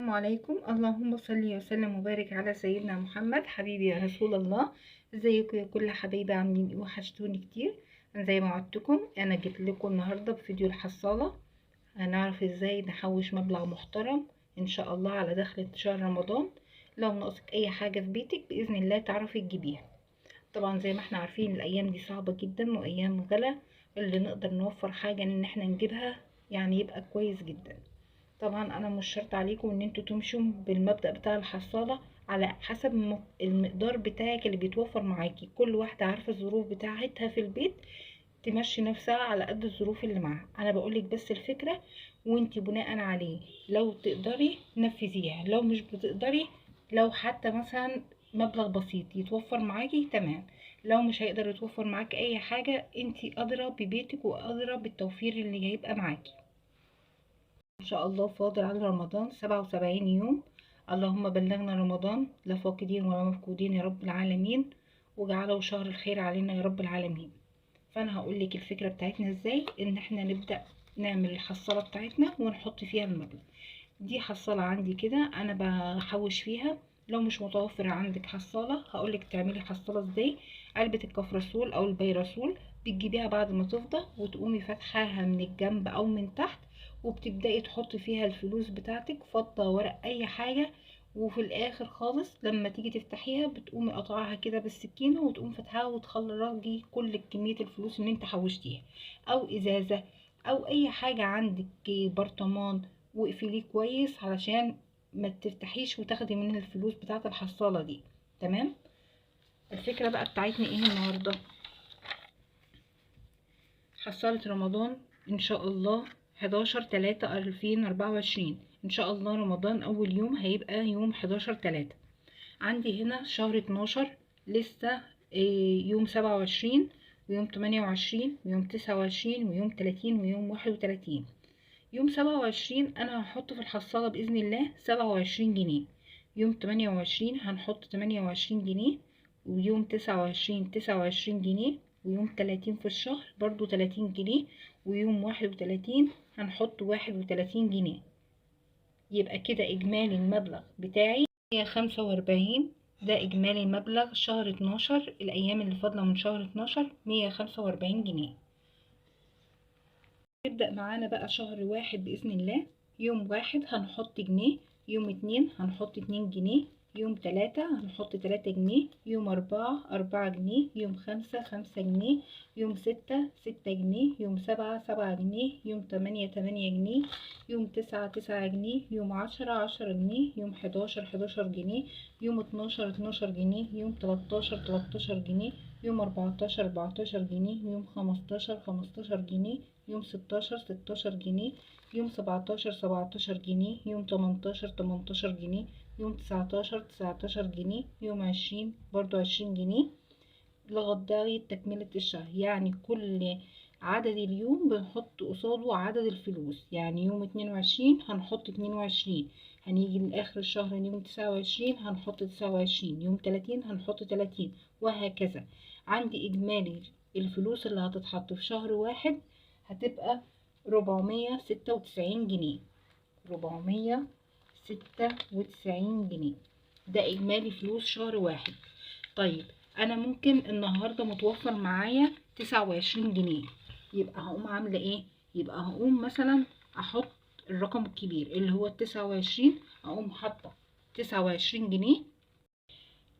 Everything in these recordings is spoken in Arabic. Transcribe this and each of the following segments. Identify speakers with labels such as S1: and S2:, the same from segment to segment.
S1: السلام عليكم. اللهم صل وسلم وبارك على سيدنا محمد حبيبي يا رسول الله. ازيكم يا كل حبايبي، عاملين ايه؟ وحشتوني كتير. زي ما وعدتكم انا جيت لكم النهارده بفيديو الحصاله. هنعرف ازاي نحوش مبلغ محترم ان شاء الله على دخلة شهر رمضان. لو ناقصك اي حاجه في بيتك باذن الله تعرفي تجيبيها. طبعا زي ما احنا عارفين الايام دي صعبه جدا وايام غلا، اللي نقدر نوفر حاجه ان احنا نجيبها يعني يبقى كويس جدا. طبعا انا مش شرط عليكم ان انتوا تمشوا بالمبدأ بتاع الحصالة، على حسب المقدار بتاعك اللي بيتوفر معاكي. كل واحدة عارفة الظروف بتاعتها في البيت، تمشي نفسها على قد الظروف اللي معاها. انا بقولك بس الفكرة وانتي بناء عليه لو تقدري نفذيها، لو مش بتقدري، لو حتى مثلا مبلغ بسيط يتوفر معاكي تمام. لو مش هيقدر يتوفر معاكي اي حاجة، انتي ادرى ببيتك وادرى بالتوفير اللي هيبقى معاكي. إن شاء الله فاضل على رمضان 77 يوم. اللهم بلغنا رمضان لا فاقدين ولا مفقودين يا رب العالمين، وجعله شهر الخير علينا يا رب العالمين. فأنا هقولك الفكرة بتاعتنا ازاي ان احنا نبدأ نعمل الحصالة بتاعتنا ونحط فيها المبلغ. دي حصالة عندي كده انا بحوش فيها. لو مش متوفر عندك حصالة هقولك تعملي حصالة ازاي. علبة الكفرسول او البيرسول بتجيبيها بعد ما تفضى وتقومي فاتحاها من الجنب او من تحت، وبتبدأي تحطي فيها الفلوس بتاعتك، فضة ورق اي حاجة. وفي الاخر خالص لما تيجي تفتحيها بتقومي قطعها كده بالسكينة وتقوم فتحها وتخرجي كل كمية الفلوس اللي انت حوشتيها. او ازازة او اي حاجة عندك، برطمان، واقفليه كويس علشان ما تفتحيش وتاخدي منه الفلوس بتاعة الحصالة دي. تمام. الفكرة بقى بتاعتنا ايه النهاردة؟ حصالة رمضان ان شاء الله 11/3/2024. ان شاء الله رمضان اول يوم هيبقى يوم 11/3. عندي هنا شهر 12 لسه، يوم 27 ويوم 28 ويوم 29 ويوم 30 ويوم 31. يوم 27 انا هحط في الحصالة بإذن الله 27 جنيه. يوم 28 هنحط 28 جنيه. ويوم 29 29 جنيه. ويوم 30 في الشهر برضو 30 جنيه. ويوم 31 هنحط 31 جنيه. يبقى كده إجمالي المبلغ بتاعي 145. ده إجمالي مبلغ شهر 12، الأيام اللي فاضلة من شهر 12 145 جنيه. نبدأ معانا بقى شهر واحد بإذن الله. يوم واحد هنحط جنيه. يوم اتنين هنحط 2 جنيه. يوم تلاتة هنحط 3 جنيه. يوم أربعة 4 جنيه. يوم خمسة 5 جنيه. يوم ستة 6 جنيه. يوم سبعة 7 جنيه. يوم تمانية 8 جنيه. يوم تسعة 9 جنيه. يوم عشرة 10 جنيه. يوم 11 11 جنيه. يوم 12 12 جنيه. يوم 13 13 جنيه. يوم 14 14 جنيه. يوم 15 15 جنيه. يوم 16 16 جنيه. يوم 17 17 جنيه. يوم 18 18 جنيه. يوم 19 19 جنيه. يوم 20 برضو 20 جنيه. لغاية تكملة الشهر، يعني كل عدد اليوم بنحط قصاده عدد الفلوس. يعني يوم 22 هنحط 22، هنيجي لآخر الشهر يوم 29 هنحط 29، يوم 30 هنحط 30، وهكذا. عندي إجمالي الفلوس اللي هتتحط في شهر واحد هتبقى 496 جنيه. 496 جنيه. ده إجمالي فلوس شهر واحد. طيب أنا ممكن النهاردة متوفر معايا 29 جنيه. يبقى هقوم عاملة ايه؟ يبقى هقوم مثلا أحط الرقم الكبير اللي هو 29، أقوم حاطة 29 جنيه.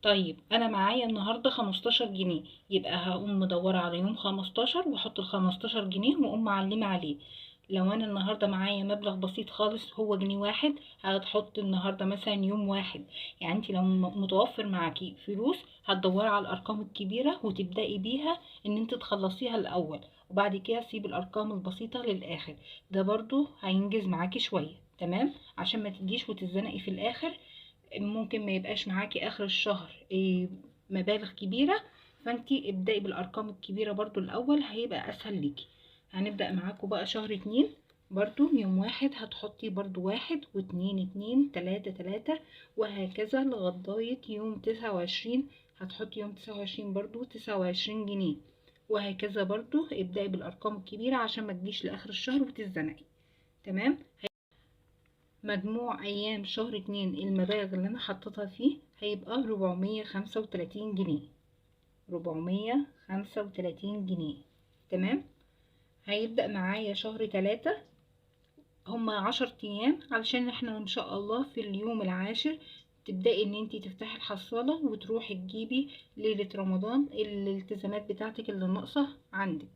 S1: طيب انا معايا النهارده 15 جنيه، يبقى هقوم مدوره على يوم 15 واحط ال 15 جنيه واقوم معلمه عليه. لو انا النهارده معايا مبلغ بسيط خالص هو جنيه واحد، هتحط النهارده مثلا يوم واحد. يعني انت لو متوفر معاكي فلوس هتدوري على الارقام الكبيره وتبداي بيها ان انت تخلصيها الاول، وبعد كده سيب الارقام البسيطه للاخر. ده برضو هينجز معاكي شويه. تمام. عشان ما تجيش وتتزنقي في الاخر، ممكن ما يبقاش معاكي اخر الشهر مبالغ كبيرة. فانتي ابدأي بالارقام الكبيرة برضو الاول، هيبقى اسهل ليكي. هنبدأ معاكم بقى شهر اتنين. برضو يوم واحد هتحطي برضو واحد واتنين اتنين تلاتة تلاتة، وهكذا لغاية يوم 29 هتحطي يوم 29 برضو 29 جنيه، وهكذا. برضو ابدأي بالارقام الكبيرة عشان ما تجيش لاخر الشهر وتتزنقي. تمام. مجموع ايام شهر 2 المبالغ اللي انا حطيتها فيه هيبقى 435 جنيه. 435 جنيه. تمام. هيبدأ معايا شهر 3. هما 10 ايام، علشان احنا ان شاء الله في اليوم العاشر تبدأي ان انتي تفتحي الحصالة وتروحي تجيبي ليلة رمضان الالتزامات بتاعتك اللي ناقصة عندك.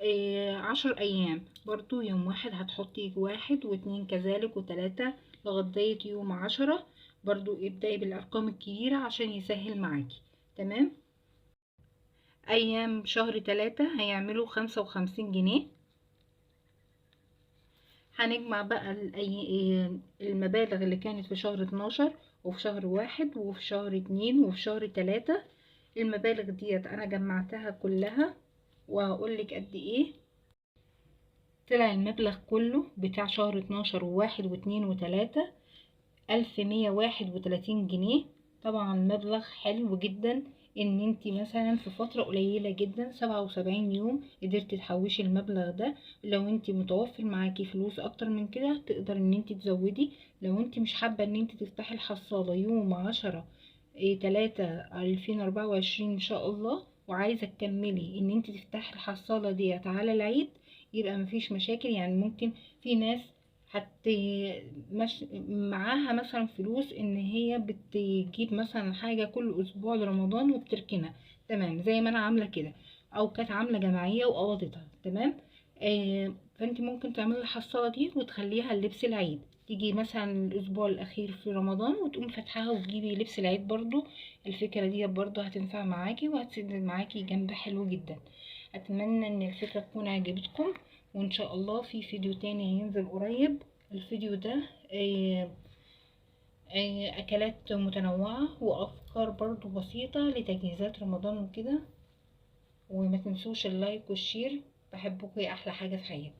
S1: 10 ايام برضو، يوم واحد هتحطي 1 و2 كذلك و3 لغاية يوم 10. برضو ابدأي بالارقام الكبيرة عشان يسهل معاكي. تمام. ايام شهر 3 هيعملوا 55 جنيه. هنجمع بقى المبالغ اللي كانت في شهر 12 وفي شهر 1 وفي شهر 2 وفي شهر 3. المبالغ ديت انا جمعتها كلها وهقولك قد ايه. طلع المبلغ كله بتاع شهر 12 وواحد واتنين وتلاتة 1131 جنيه. طبعا مبلغ حلو جدا ان انتي مثلا في فترة قليلة جدا 77 يوم قدرتي تحوشي المبلغ ده. لو انتي متوفر معاكي فلوس اكتر من كده تقدر ان انتي تزودي. لو انتي مش حابة ان انتي تفتحي الحصالة يوم 10/3/2024 ان شاء الله، وعايزة تكملي ان انتي تفتحي الحصالة ديت على العيد، يبقى مفيش مشاكل. يعني ممكن في ناس مش معاها مثلا فلوس ان هي بتجيب مثلا حاجة كل اسبوع لرمضان وبتركنها. تمام، زي ما انا عاملة كده، او كانت عاملة جمعية وقبضتها. تمام. فانت ممكن تعملي الحصالة دي وتخليها لبس العيد، تيجي مثلا الاسبوع الاخير في رمضان وتقوم فاتحاها وتجيبي لبس العيد برضو. الفكرة دي برضو هتنفع معاكي وهتسد معاكي جنب حلو جدا. اتمنى ان الفكرة تكون عجبتكم، وان شاء الله في فيديو تاني هينزل قريب. الفيديو ده اكلات متنوعة وافكار برضو بسيطة لتجهيزات رمضان وكده. وما تنسوش اللايك والشير. بحبكم، احلى حاجة في حياتي.